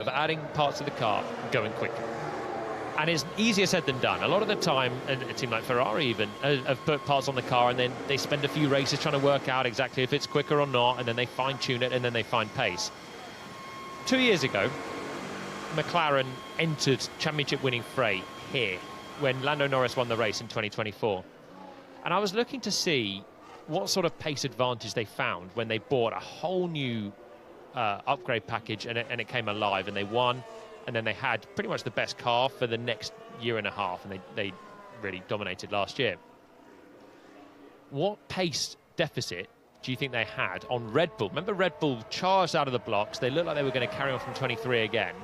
of adding parts of the car going quicker. And it's easier said than done. A lot of the time, and a team like Ferrari even, have put parts on the car and then they spend a few races trying to work out exactly if it's quicker or not, and then they fine-tune it and then they find pace. 2 years ago, McLaren entered championship-winning fray here when Lando Norris won the race in 2024. And I was looking to see what sort of pace advantage they found when they bought a whole new upgrade package and it came alive and they won. And then they had pretty much the best car for the next year and a half, and they really dominated last year. What pace deficit do you think they had on Red Bull? Remember, Red Bull charged out of the blocks. They looked like they were going to carry on from 23 again.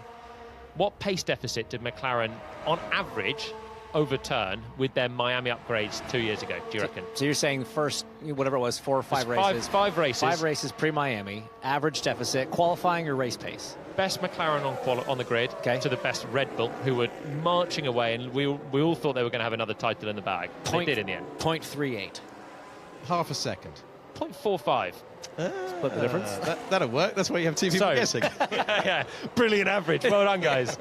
What pace deficit did McLaren, on average, overturn with their Miami upgrades 2 years ago, do you reckon? So you're saying the first, whatever it was, 4 or 5 races? Five races. 5 races pre-Miami, average deficit, qualifying your race pace. Best McLaren on the grid to the best Red Bull, who were marching away, and we all thought they were going to have another title in the bag. They did in the end. 0.38. Half a second. 0.45. Split the difference. That'll work. That's why you have two people guessing. yeah, brilliant average. Well done, guys.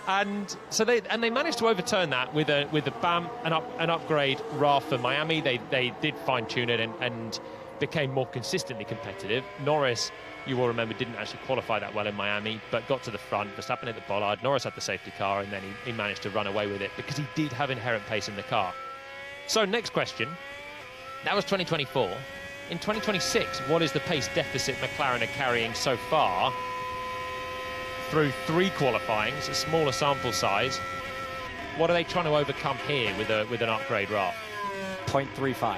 And so they managed to overturn that with the BAM an upgrade RAF for Miami. They did fine tune it and became more consistently competitive. Norris, you will remember, didn't actually qualify that well in Miami, but got to the front. Verstappen hit the bollard. Norris had the safety car, and then he managed to run away with it because he did have inherent pace in the car. So next question. That was 2024. In 2026, what is the pace deficit McLaren are carrying so far through 3 qualifyings, a smaller sample size? What are they trying to overcome here with an upgrade RAF? 0.35.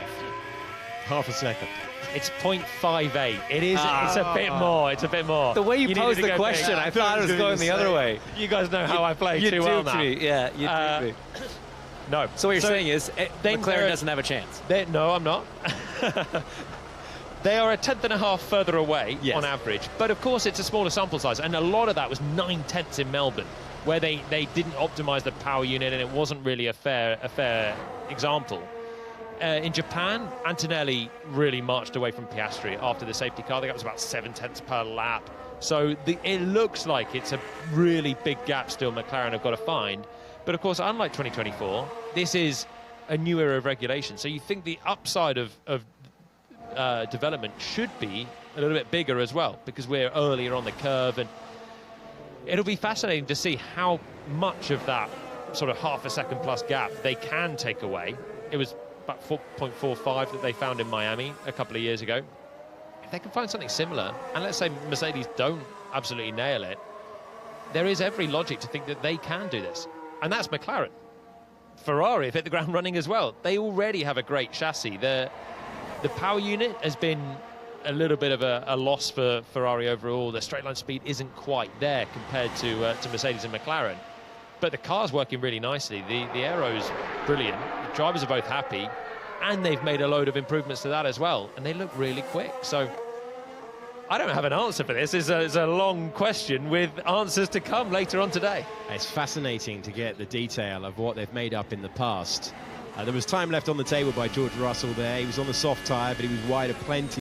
Half a second. It's 0.58. It is. It's a bit more. It's a bit more. The way you posed the question, I thought it was going the other way. You guys know how I play too well now. Yeah, you do. No. So what you're saying is McLaren doesn't have a chance. No, I'm not. They are a tenth and a half further away on average. But of course, it's a smaller sample size. And a lot of that was 9/10 in Melbourne, where they didn't optimize the power unit, and it wasn't really a fair example. In Japan, Antonelli really marched away from Piastri after the safety car. The gap was about 7/10 per lap. So it looks like it's a really big gap still McLaren have got to find. But of course, unlike 2024, this is a new era of regulation. So you think the upside of development should be a little bit bigger as well, because we're earlier on the curve, and it'll be fascinating to see how much of that sort of half a second plus gap they can take away. It was about 4.45 that they found in Miami a couple of years ago. If they can find something similar, and let's say Mercedes don't absolutely nail it, there is every logic to think that they can do this. And that's McLaren. Ferrari have hit the ground running as well. They already have a great chassis. The power unit has been a little bit of a loss for Ferrari overall. The straight line speed isn't quite there compared to Mercedes and McLaren. But the car's working really nicely. The aero's brilliant. The drivers are both happy. And they've made a load of improvements to that as well. And they look really quick. So I don't have an answer for this. It's a long question with answers to come later on today. It's fascinating to get the detail of what they've made up in the past. There was time left on the table by George Russell there. He was on the soft tyre, but he was wide of plenty.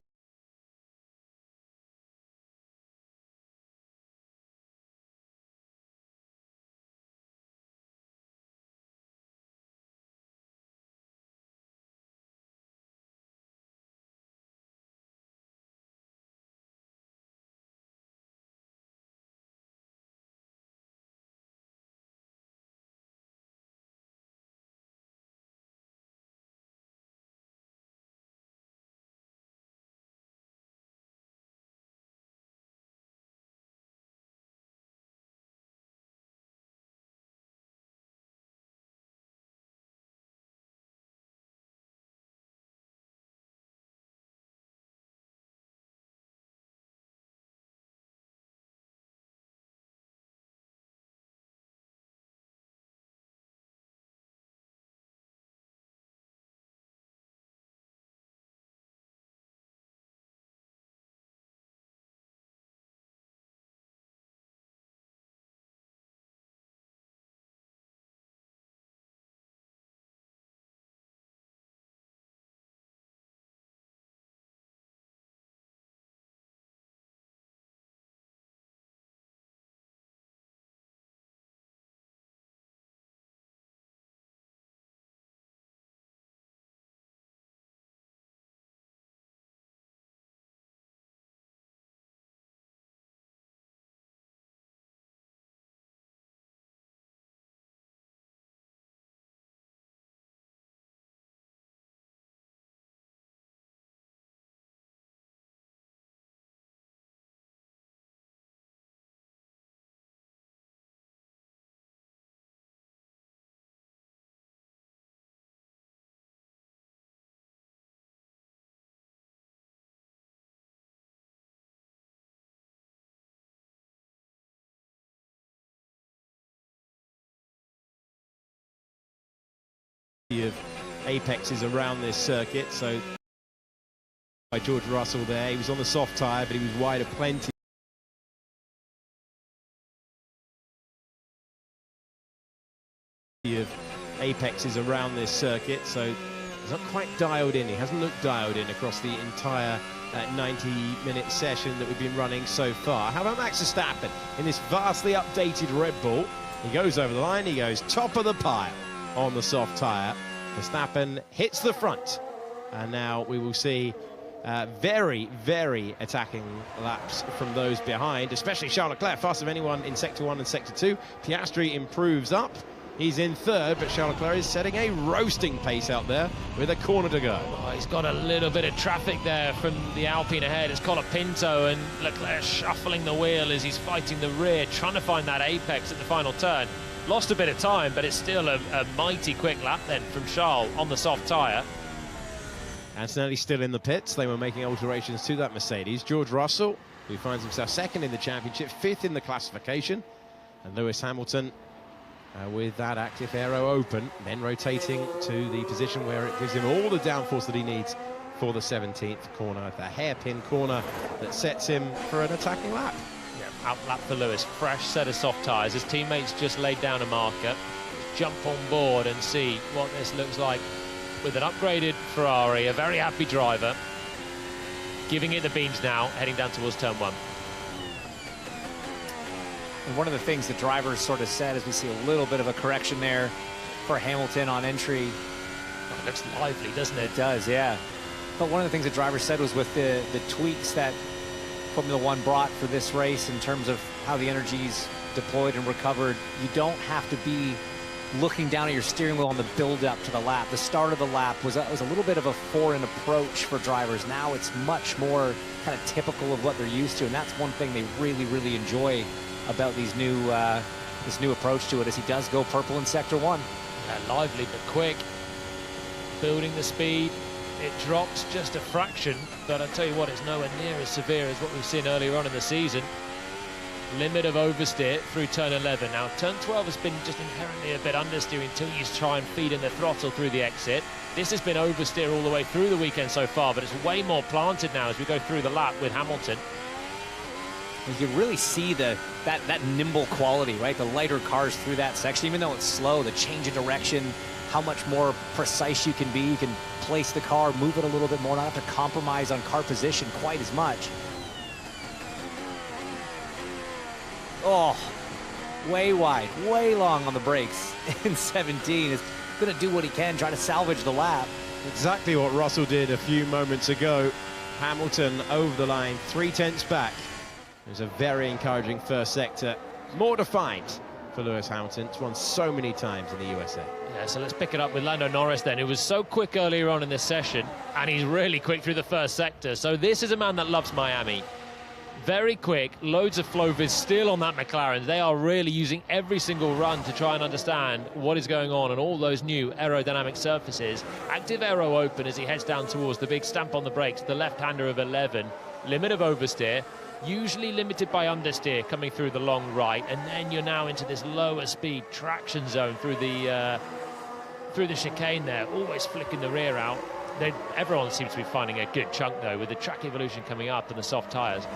apexes around this circuit. So by George Russell there, he was on the soft tyre, but he was wide of plenty of apexes around this circuit. So he's not quite dialed in. He hasn't looked dialed in across the entire 90-minute session that we've been running so far. How about Max Verstappen in this vastly updated Red Bull? He goes over the line, he goes top of the pile on the soft tyre. Verstappen hits the front, and now we will see very, very attacking laps from those behind, especially Charles Leclerc, faster than anyone in Sector 1 and Sector 2. Piastri improves up. He's in third, but Charles Leclerc is setting a roasting pace out there with a corner to go. Oh, he's got a little bit of traffic there from the Alpine ahead. It's Colapinto, and Leclerc shuffling the wheel as he's fighting the rear, trying to find that apex at the final turn. Lost a bit of time, but it's still a mighty quick lap then from Charles on the soft tyre. Antonelli still in the pits. They were making alterations to that Mercedes. George Russell, who finds himself second in the championship, fifth in the classification. And Lewis Hamilton with that active aero open, then rotating to the position where it gives him all the downforce that he needs for the 17th corner, the hairpin corner that sets him for an attacking lap. Yeah, out lap for Lewis, fresh set of soft tyres. His teammates just laid down a marker. Jump on board and see what this looks like with an upgraded Ferrari, a very happy driver, giving it the beans now, heading down towards turn 1. And one of the things the drivers sort of said is we see a little bit of a correction there for Hamilton on entry. Oh, it looks lively, doesn't it? It does, yeah. But one of the things the drivers said was with the tweaks that Formula One brought for this race in terms of how the energy's deployed and recovered, you don't have to be looking down at your steering wheel on the build-up to the lap. The start of the lap was a little bit of a foreign approach for drivers. Now it's much more kind of typical of what they're used to, and that's one thing they really, really enjoy about these new this new approach to it, as he does go purple in Sector 1. Yeah, lively but quick, building the speed. It drops just a fraction, but I'll tell you what, it's nowhere near as severe as what we've seen earlier on in the season. Limit of oversteer through turn 11. Now, turn 12 has been just inherently a bit understeer until you try and feed in the throttle through the exit. This has been oversteer all the way through the weekend so far, but it's way more planted now as we go through the lap with Hamilton. You can really see that nimble quality, right? The lighter cars through that section, even though it's slow, the change of direction, how much more precise you can be. You can place the car, move it a little bit more, not have to compromise on car position quite as much. Oh, way wide, way long on the brakes in 17. Is going to do what he can, try to salvage the lap. Exactly what Russell did a few moments ago. Hamilton over the line, 3/10 back. It was a very encouraging first sector. More defined for Lewis Hamilton. It's won so many times in the USA. Yeah, so let's pick it up with Lando Norris then, who was so quick earlier on in this session, and he's really quick through the first sector. So this is a man that loves Miami. Very quick, loads of flow viz still on that McLaren. They are really using every single run to try and understand what is going on all those new aerodynamic surfaces. Active aero open as he heads down towards the big stamp on the brakes, the left-hander of 11. Limit of oversteer, usually limited by understeer coming through the long right, and then you're now into this lower speed traction zone through the chicane there, always flicking the rear out. Everyone seems to be finding a good chunk though, with the track evolution coming up and the soft tyres.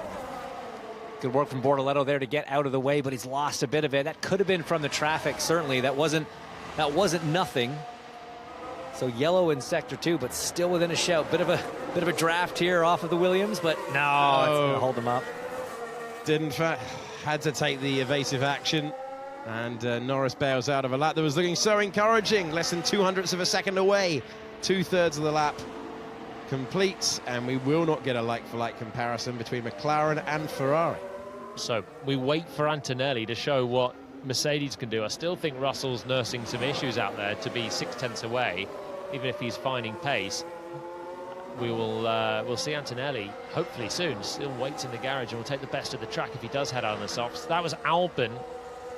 Good work from Bortoletto there to get out of the way, but he's lost a bit of it. That could have been from the traffic, certainly. That wasn't nothing. So yellow in Sector 2, but still within a shout. Bit of a draft here off of the Williams, but no, it's going to hold him up. Had to take the evasive action, and Norris bails out of a lap that was looking so encouraging. Less than 0.02 of a second away. 2/3 of the lap complete, and we will not get a like-for-like comparison between McLaren and Ferrari. So we wait for Antonelli to show what Mercedes can do. I still think Russell's nursing some issues out there to be 0.6 away, even if he's finding pace. We'll see Antonelli hopefully soon. Still waits in the garage and will take the best of the track if he does head out on the softs. That was Albon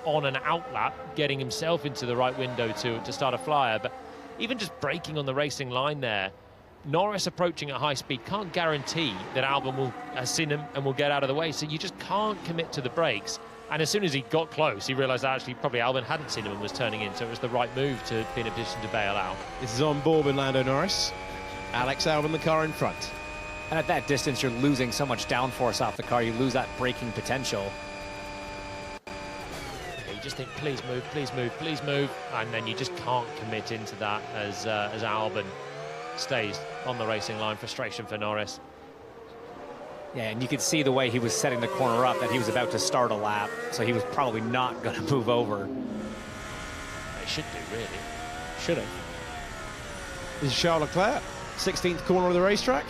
on an outlap, getting himself into the right window to start a flyer, but even just braking on the racing line there, Norris approaching at high speed can't guarantee that Albon has seen him and will get out of the way, so you just can't commit to the brakes And as soon as he got close, he realised that actually probably Albon hadn't seen him and was turning in, so it was the right move to be in a position to bail out. This is on board with Lando Norris. Alex Albon, the car in front. And at that distance, you're losing so much downforce off the car. You lose that braking potential. Yeah, you just think, please move, please move, please move. And then you just can't commit into that as Albon stays on the racing line. Frustration for Norris. Yeah, and you could see the way he was setting the corner up that he was about to start a lap. So he was probably not going to move over. They should do, really. Should have. This is Charles Leclerc, 16th corner of the racetrack.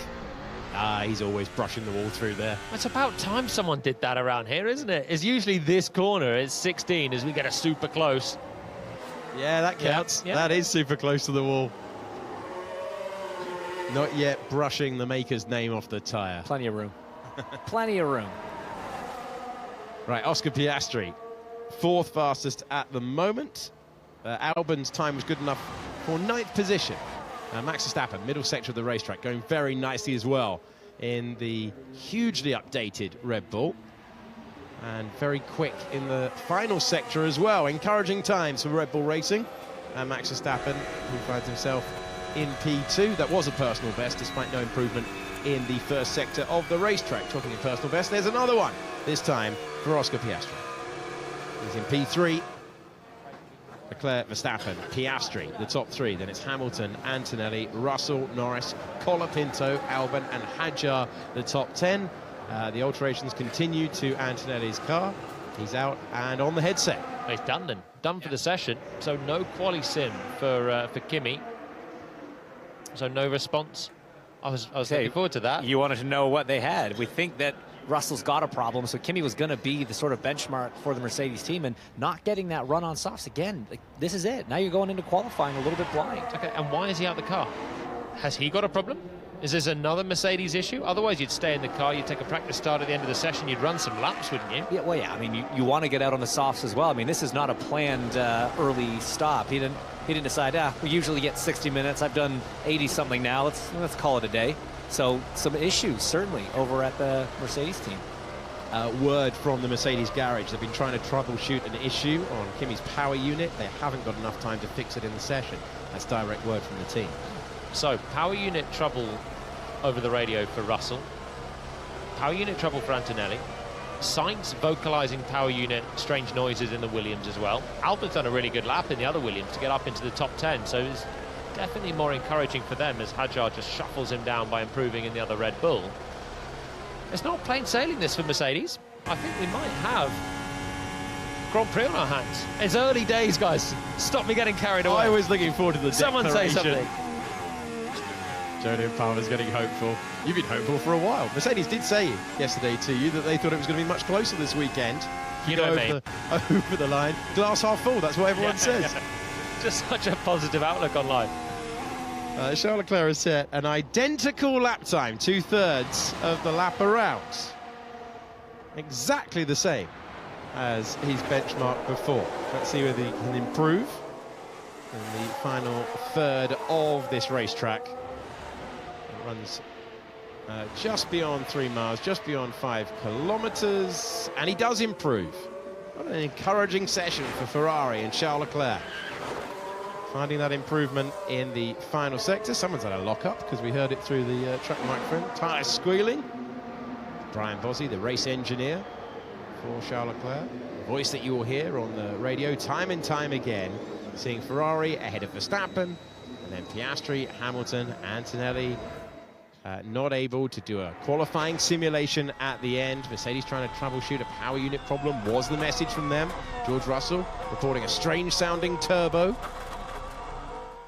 He's always brushing the wall through there. It's about time someone did that around here, isn't it? It's usually this corner, it's 16 as we get a super close. Yeah, that counts. Yeah. That is super close to the wall. Not yet brushing the maker's name off the tyre. Plenty of room. Plenty of room. Right, Oscar Piastri, 4th fastest at the moment. Albon's time was good enough for 9th position. Max Verstappen, middle sector of the racetrack, going very nicely as well in the hugely updated Red Bull. And very quick in the final sector as well. Encouraging times for Red Bull Racing. And Max Verstappen, who finds himself in P2. That was a personal best, despite no improvement in the first sector of the racetrack. Talking of personal best, there's another one, this time for Oscar Piastri. He's in P3. Leclerc, Verstappen, Piastri, the top 3. Then it's Hamilton, Antonelli, Russell, Norris, Colapinto, Albon and Hadjar, the top 10. The alterations continue to Antonelli's car. He's out and on the headset. He's done then. Done for the session. So no quali sim for Kimi. So no response. I was looking forward to that. You wanted to know what they had. We think that Russell's got a problem, so Kimi was going to be the sort of benchmark for the Mercedes team, and not getting that run on softs again. Like, this is it. Now you're going into qualifying a little bit blind. Okay, and why is he out the car? Has he got a problem? Is this another Mercedes issue? Otherwise, you'd stay in the car, you'd take a practice start at the end of the session, you'd run some laps, wouldn't you? Yeah, well, yeah. I mean, you want to get out on the softs as well. I mean, this is not a planned early stop. He didn't decide, we usually get 60 minutes. I've done 80-something now. Let's call it a day. So some issues, certainly, over at the Mercedes team. Word from the Mercedes garage. They've been trying to troubleshoot an issue on Kimi's power unit. They haven't got enough time to fix it in the session. That's direct word from the team. So, power unit trouble over the radio for Russell. Power unit trouble for Antonelli. Sainz vocalizing power unit strange noises in the Williams as well. Albon's done a really good lap in the other Williams to get up into the top 10, so it's definitely more encouraging for them as Hadjar just shuffles him down by improving in the other Red Bull. It's not plain sailing this for Mercedes. I think we might have Grand Prix on our hands. It's early days, guys. Stop me getting carried away. I was looking forward to the Someone say declaration. something. Jody Palmer's getting hopeful. You've been hopeful for a while. Mercedes did say yesterday to you that they thought it was going to be much closer this weekend. You know me. Over the line. Glass half full, that's what everyone says. Yeah. Just such a positive outlook on life. Charles Leclerc has set an identical lap time, 2/3 of the lap around. Exactly the same as his benchmark before. Let's see whether he can improve in the final third of this racetrack. It runs just beyond 3 miles, just beyond 5 kilometers, and he does improve. What an encouraging session for Ferrari and Charles Leclerc. Finding that improvement in the final sector. Someone's had a lock-up because we heard it through the track microphone. Tyres squealing. Brian Bozzi, the race engineer for Charles Leclerc. The voice that you will hear on the radio time and time again, seeing Ferrari ahead of Verstappen, and then Piastri, Hamilton, Antonelli not able to do a qualifying simulation at the end. Mercedes trying to troubleshoot a power unit problem was the message from them. George Russell reporting a strange-sounding turbo.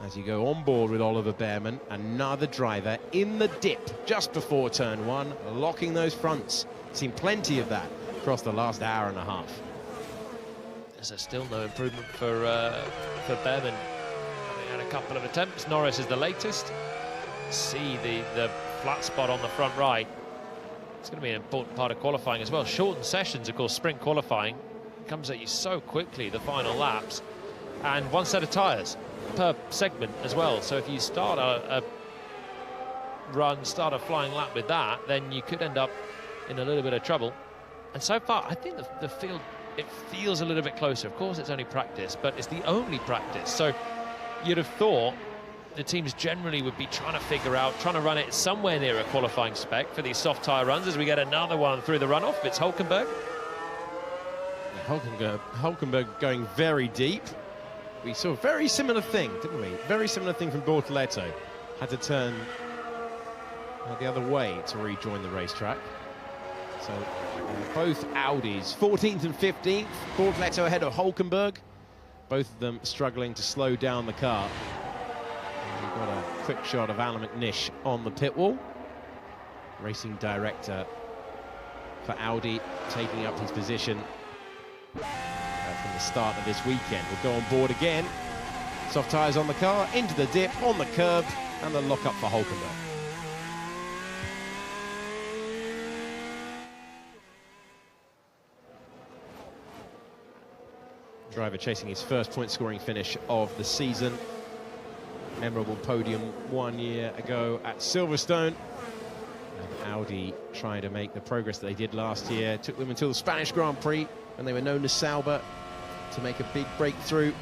As you go on board with Oliver Behrman, another driver in the dip just before turn 1, locking those fronts. Seen plenty of that across the last hour and a half. There's still no improvement for Behrman. Having had a couple of attempts. Norris is the latest. See the flat spot on the front right. It's going to be an important part of qualifying as well. Shortened sessions, of course, sprint qualifying comes at you so quickly, the final laps, and one set of tyres per segment as well. So if you start a flying lap with that, then you could end up in a little bit of trouble. And so far, I think the field it feels a little bit closer. Of course, it's only practice, but it's the only practice. So you'd have thought the teams generally would be trying to run it somewhere near a qualifying spec for these soft tyre runs as we get another one through the runoff. It's Hulkenberg. Hulkenberg going very deep. We saw a very similar thing, didn't we? Very similar thing from Bortoleto. Had to turn the other way to rejoin the racetrack. So both Audis, 14th and 15th. Bortoleto ahead of Hulkenberg. Both of them struggling to slow down the car. And we've got a quick shot of Alan McNish on the pit wall. Racing director for Audi taking up his position from the start of this weekend. We'll go on board again. Soft tyres on the car, into the dip, on the curb, and the lock-up for Hulkenberg. Driver chasing his first point-scoring finish of the season. Memorable podium 1 year ago at Silverstone. And Audi trying to make the progress that they did last year. Took them until the Spanish Grand Prix, when they were known as Sauber, to make a big breakthrough,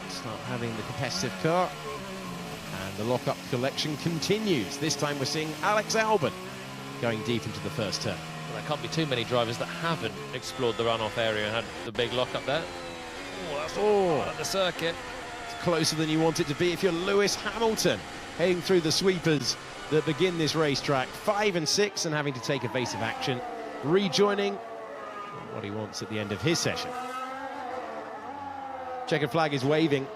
start having the competitive car. And the lock-up collection continues. This time we're seeing Alex Albon going deep into the first turn. Well, there can't be too many drivers that haven't explored the runoff area and had the big lock-up there. Oh, that's all at the circuit. It's closer than you want it to be if you're Lewis Hamilton, heading through the sweepers that begin this racetrack. 5 and 6 and having to take evasive action, rejoining what he wants at the end of his session. Checkered flag is waving.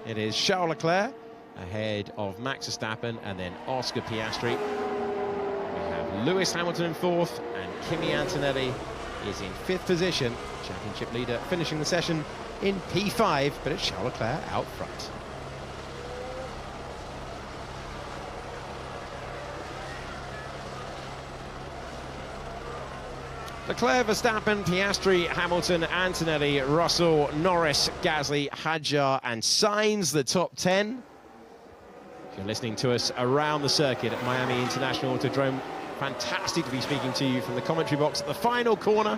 It is Charles Leclerc ahead of Max Verstappen and then Oscar Piastri. We have Lewis Hamilton in 4th and Kimi Antonelli is in 5th position. Championship leader finishing the session in P5, but it's Charles Leclerc out front. Leclerc, Verstappen, Piastri, Hamilton, Antonelli, Russell, Norris, Gasly, Hadjar and Sainz, the top 10. If you're listening to us around the circuit at Miami International Autodrome, fantastic to be speaking to you from the commentary box at the final corner.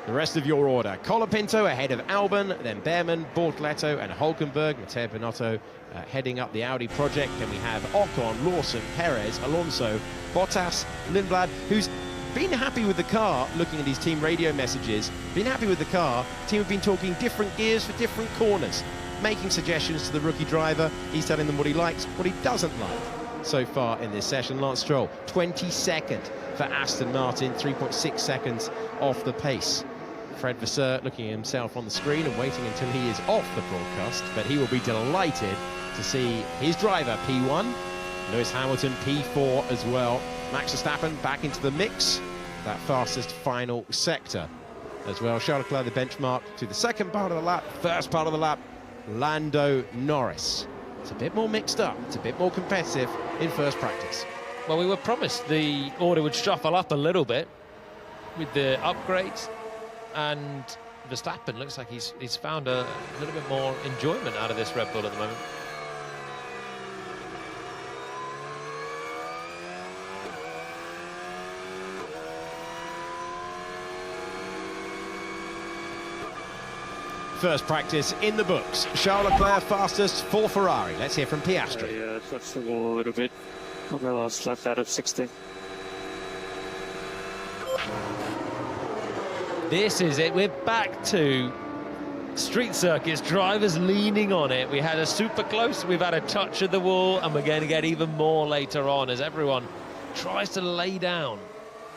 The rest of your order: Colapinto ahead of Albon, then Behrman, Bortoleto and Hulkenberg. Matteo Binotto heading up the Audi project. Then we have Ocon, Lawson, Perez, Alonso, Bottas, Lindblad, who's been happy with the car, looking at his team radio messages, been happy with the car. Team have been talking different gears for different corners, making suggestions to the rookie driver. He's telling them what he likes, what he doesn't like. So far in this session, Lance Stroll, 22nd for Aston Martin, 3.6 seconds off the pace. Fred Vasseur looking at himself on the screen and waiting until he is off the broadcast, but he will be delighted to see his driver P1, Lewis Hamilton P4 as well. Max Verstappen back into the mix, that fastest final sector as well. Charles Leclerc the benchmark to the second part of the lap, first part of the lap, Lando Norris. It's a bit more mixed up, it's a bit more competitive in first practice. Well, we were promised the order would shuffle up a little bit with the upgrades, and Verstappen looks like he's found a little bit more enjoyment out of this Red Bull at the moment. First practice in the books. Charles Leclerc fastest for Ferrari. Let's hear from Piastri. Yeah, touched the wall a little bit on the last lap out of 60. This is it. We're back to street circuits, drivers leaning on it. We had a super close, we've had a touch of the wall, and we're going to get even more later on as everyone tries to lay down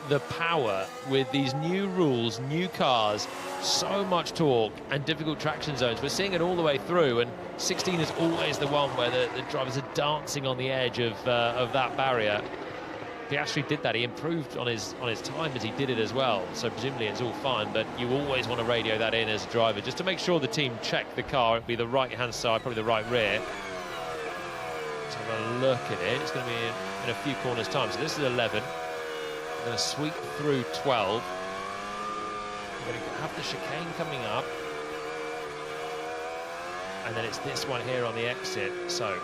the power with these new rules, new cars, so much torque and difficult traction zones. We're seeing it all the way through, and 16 is always the one where the drivers are dancing on the edge of that barrier. Piastri did that. He improved on his time as he did it as well, so presumably it's all fine, but you always want to radio that in as a driver just to make sure the team check the car. It'll be the right hand side, probably the right rear. Let's have a look at it. It's going to be in a few corners time. So this is 11. We're going to sweep through 12. We're going to have the chicane coming up, and then it's this one here on the exit. So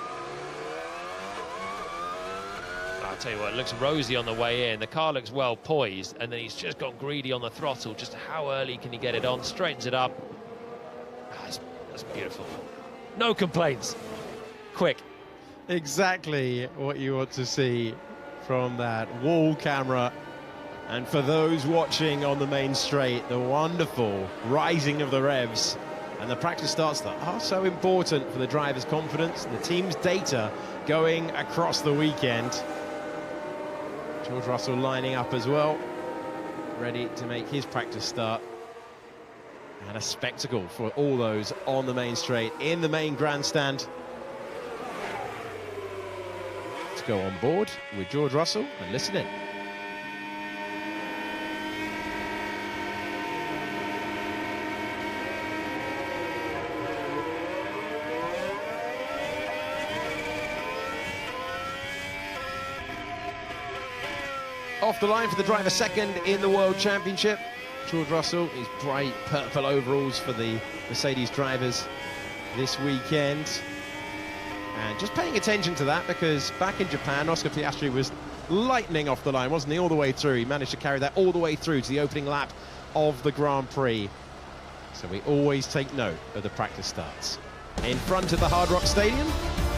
I'll tell you what, it looks rosy on the way in. The car looks well poised, and then he's just got greedy on the throttle. Just how early can he get it on? Straightens it up. That's beautiful. No complaints. Quick. Exactly what you want to see from that wall camera. And for those watching on the main straight, the wonderful rising of the revs and the practice starts that are so important for the driver's confidence, the team's data going across the weekend. George Russell lining up as well, ready to make his practice start. And a spectacle for all those on the main straight, in the main grandstand. Let's go on board with George Russell and listen in. Off the line for the driver second in the World Championship. George Russell, his bright purple overalls for the Mercedes drivers this weekend. And just paying attention to that, because back in Japan, Oscar Piastri was lightning off the line, wasn't he, all the way through? He managed to carry that all the way through to the opening lap of the Grand Prix. So we always take note of the practice starts. In front of the Hard Rock Stadium,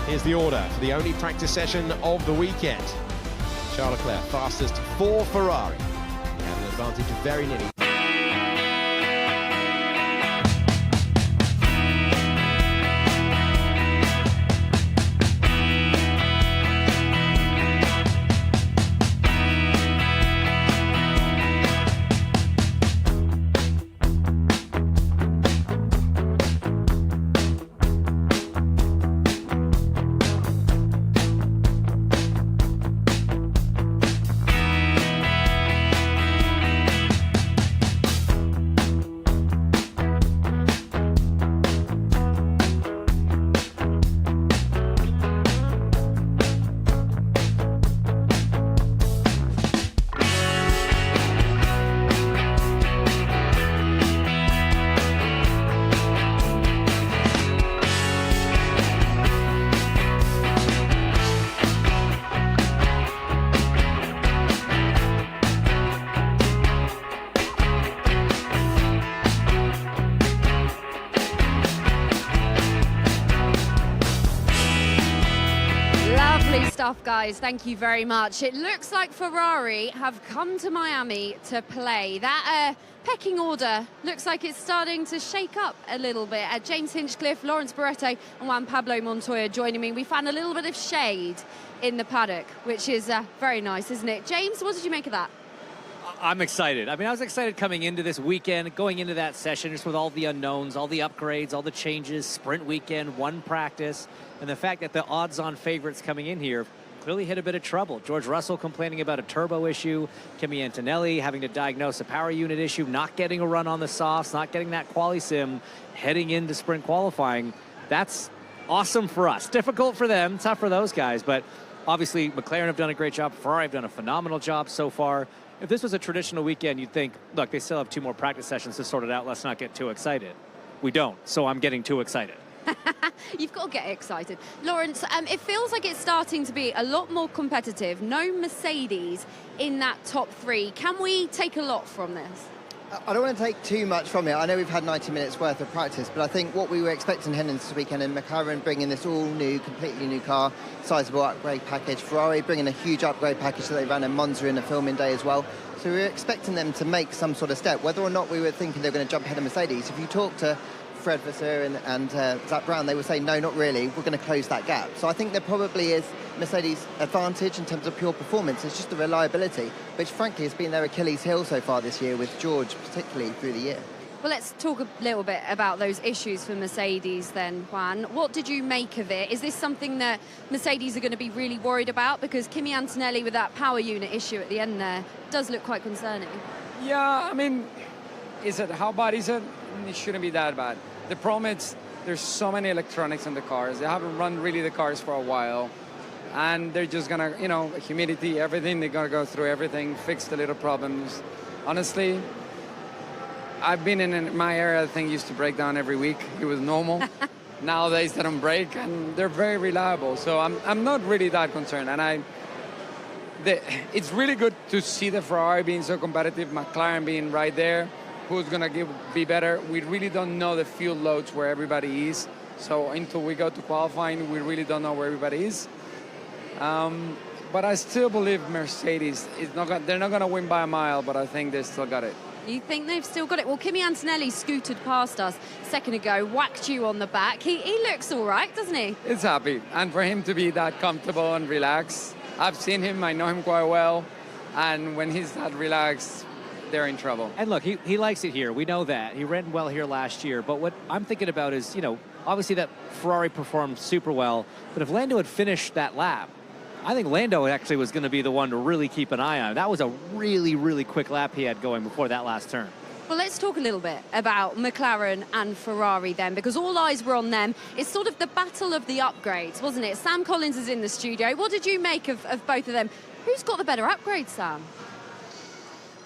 here's the order for the only practice session of the weekend. Charles Leclerc, fastest for Ferrari. He had an advantage of very nearly. Guys, thank you very much. It looks like Ferrari have come to Miami to play. That pecking order looks like it's starting to shake up a little bit. James Hinchcliffe, Lawrence Barretto and Juan Pablo Montoya joining me. We found a little bit of shade in the paddock, which is very nice, isn't it? James, what did you make of that? I'm excited. I mean, I was excited coming into this weekend, going into that session, just with all the unknowns, all the upgrades, all the changes, sprint weekend, one practice, and the fact that the odds-on favorites coming in here clearly hit a bit of trouble. George Russell complaining about a turbo issue, Kimi Antonelli having to diagnose a power unit issue, not getting a run on the softs, not getting that quali sim, heading into sprint qualifying. That's awesome for us. Difficult for them, tough for those guys, but obviously McLaren have done a great job, Ferrari have done a phenomenal job so far. If this was a traditional weekend, you'd think, look, they still have 2 more practice sessions to sort it out, let's not get too excited. We don't, so I'm getting too excited. You've got to get excited. Lawrence, it feels like it's starting to be a lot more competitive. No Mercedes in that top 3. Can we take a lot from this? I don't want to take too much from it. I know we've had 90 minutes worth of practice, but I think what we were expecting heading into this weekend, and McLaren bringing this all new, completely new car, sizable upgrade package, Ferrari bringing a huge upgrade package that they ran in Monza in the filming day as well. So we were expecting them to make some sort of step, whether or not we were thinking they were going to jump ahead of Mercedes. If you talk to Fred Vasseur and Zach Brown, they were saying, no, not really, we're going to close that gap. So I think there probably is Mercedes' advantage in terms of pure performance. It's just the reliability, which frankly has been their Achilles heel so far this year, with George particularly through the year. Well, let's talk a little bit about those issues for Mercedes then, Juan. What did you make of it? Is this something that Mercedes are going to be really worried about? Because Kimi Antonelli with that power unit issue at the end there does look quite concerning. Yeah, I mean, how bad is it? It shouldn't be that bad. The problem is there's so many electronics in the cars. They haven't run really the cars for a while. And they're just going to, you know, humidity, everything. They're going to go through everything, fix the little problems. Honestly, I've been in my area, the thing used to break down every week. It was normal. Nowadays they don't break, and they're very reliable. So I'm not really that concerned. And it's really good to see the Ferrari being so competitive, McLaren being right there. Who's going to be better? We really don't know the fuel loads where everybody is. So until we go to qualifying, we really don't know where everybody is. But I still believe Mercedes is they're not going to win by a mile, but I think they still got it. You think they've still got it? Well, Kimi Antonelli scooted past us a second ago, whacked you on the back. He looks all right, doesn't he? It's happy. And for him to be that comfortable and relaxed, I've seen him, I know him quite well. And when he's that relaxed, they're in trouble. And look, he likes it here. We know that. He ran well here last year. But what I'm thinking about is, you know, obviously that Ferrari performed super well. But if Lando had finished that lap, I think Lando actually was going to be the one to really keep an eye on. That was a really, really quick lap he had going before that last turn. Well, let's talk a little bit about McLaren and Ferrari then, because all eyes were on them. It's sort of the battle of the upgrades, wasn't it? Sam Collins is in the studio. What did you make of both of them? Who's got the better upgrade, Sam?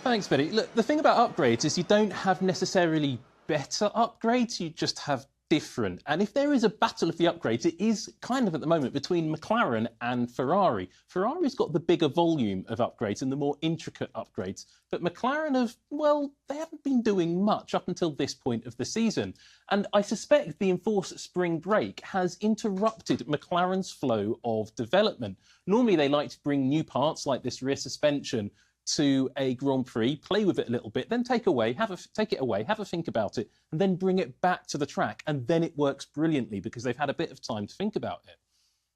Thanks, Betty. Look, the thing about upgrades is you don't have necessarily better upgrades, you just have different. And if there is a battle of the upgrades, it is kind of at the moment between McLaren and Ferrari. Ferrari's got the bigger volume of upgrades and the more intricate upgrades, but McLaren have, well, they haven't been doing much up until this point of the season. And I suspect the enforced spring break has interrupted McLaren's flow of development. Normally they like to bring new parts like this rear suspension to a Grand Prix, play with it a little bit, then take it away, have a think about it, and then bring it back to the track, and then it works brilliantly because they've had a bit of time to think about it.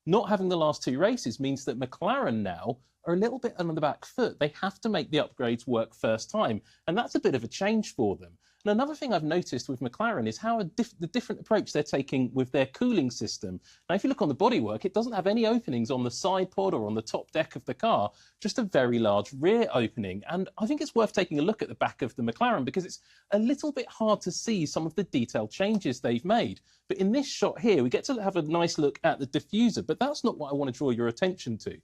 Not having the last two races means that McLaren now are a little bit on the back foot. They have to make the upgrades work first time, and that's a bit of a change for them. And another thing I've noticed with McLaren is how the different approach they're taking with their cooling system. Now, if you look on the bodywork, it doesn't have any openings on the side pod or on the top deck of the car, just a very large rear opening. And I think it's worth taking a look at the back of the McLaren because it's a little bit hard to see some of the detailed changes they've made. But in this shot here, we get to have a nice look at the diffuser, but that's not what I want to draw your attention to.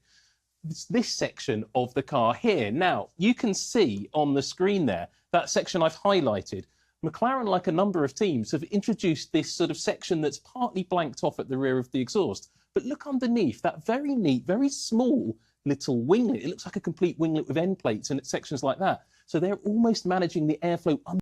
It's this section of the car here. Now, you can see on the screen there, that section I've highlighted. McLaren, like a number of teams, have introduced this sort of section that's partly blanked off at the rear of the exhaust. But look underneath, that very neat, very small little winglet. It looks like a complete winglet with end plates and sections like that. So they're almost managing the airflow